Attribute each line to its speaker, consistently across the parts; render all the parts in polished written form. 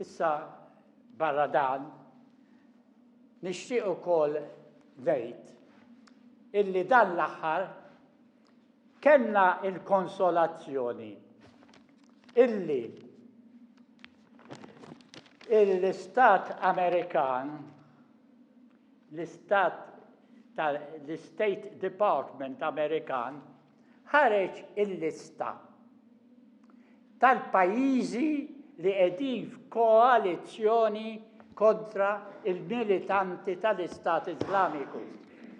Speaker 1: Issa barra dan nixtieq ukoll ngħid illi dan l-aħħar kellna l-konsolazzjoni illi l-Istat Amerikan, l-State Department Amerikan ħareġ il-lista tal-pajjiżi li qegħdin f'koalizzjoni kontra il-militanti tal-Istat Iżlamiku.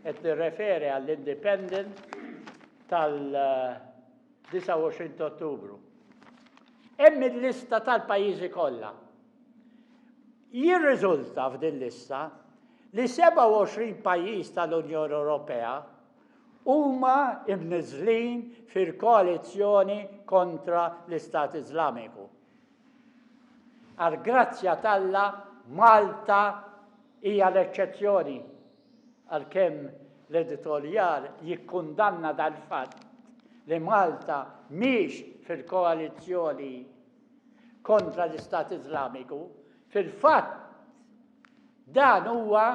Speaker 1: Qed nirreferi għall-Independent tal-29 Ottubru. Hemm il-lista tal-pajjiżi kollha. Jirriżulta f'din lista li 27 pajjiż tal-Unjoni Ewropea huma imniżżlin fil-koalizzjoni kontra l-Istat Iżlamiku. Għall-grazzja tagħha Malta hija l-eċċezzjoni għalkemm l-editorjal jikkundanna dal-fatt li Malta mhix fil-koalizzjoni kontra l-Istat Iżlamiku. Fil-fatt dan huwa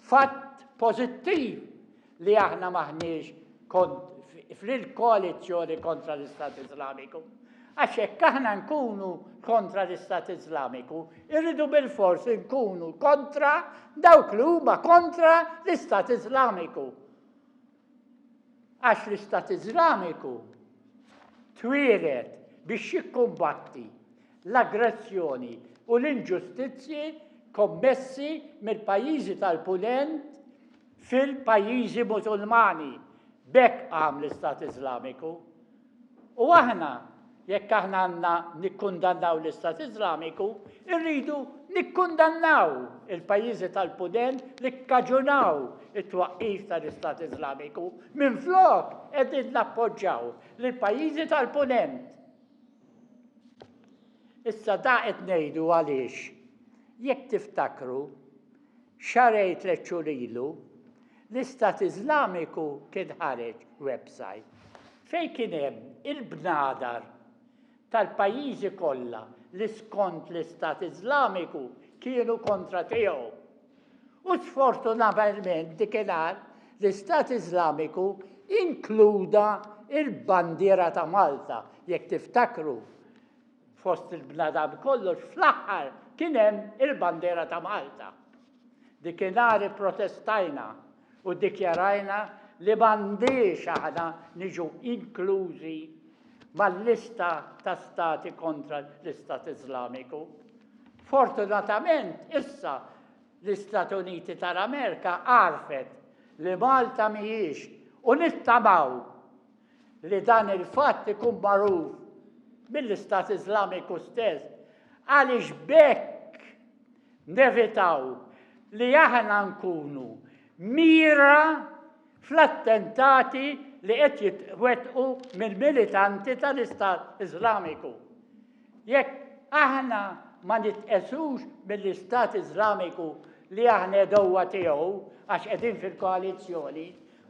Speaker 1: fatt pożittiv li aħna maħniex fil-koalizzjoni kontra l-Istat Iżlamiku. Għax hekk aħna nkunu kontra l-Istat Iżlamiku, irridu bil-fors nkunu kontra dawk li huma kontra l-Istat Iżlamiku. Għax l-Istat Iżlamiku twieled biex jikkumbatti l-aggressjoni u l-inġustizzji kommessi mill-pajjiżi tal-Punent fil-pajjiżi Musulmani. B'hekk qam l-Istat Iżlamiku. U aħna jekk aħna għandna nikkundannaw l-Istat Iżlamiku, irridu nikkundannaw il-pajjiżi tal-Punent li kkaġunaw it-twaqqif tal-Istat Iżlamiku minflok qegħdin nappoġġjaw lill-pajjiżi tal-Punent. Issa da qed ngħidu għaliex jekk tiftakru xarejn 3 xhur ilu l-Istat Iżlamiku kien ħareġ website fejn kien hemm il-bnadar tal-pajjiżi kollha li skont l-Istat Iżlamiku kienu kontra tiegħu. U sfortunatament dikinhar l-Istat Iżlamiku inkluda il-bandiera ta' Malta. Jekk tiftakru fost il-bnadar kollox fl-aħħar kien hemm il-bandiera ta' Malta. Dikinhar protestajna u ddikjarajna li m'għandniex aħna niġu inklużi mal-lista ta' stati kontra l-Istat Iżlamiku. Fortunatament issa l-Istati Uniti tal-Amerika għarfet li Malta mhijiex u nittamaw li dan il-fatt ikun magħruf mill-Istat Iżlamiku stess għaliex b'hekk nevitaw li aħna nkunu mira fl-attentati li qed jitwettqu mill-militanti tal-Istat Iżlamiku. Jekk aħna ma nitqesux mill-Istat Iżlamiku li aħna edowa tiegħu għax qegħdin fil-koalizzjoni,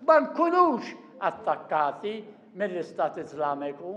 Speaker 1: ma nkunux attakkati mill-Istat Iżlamiku.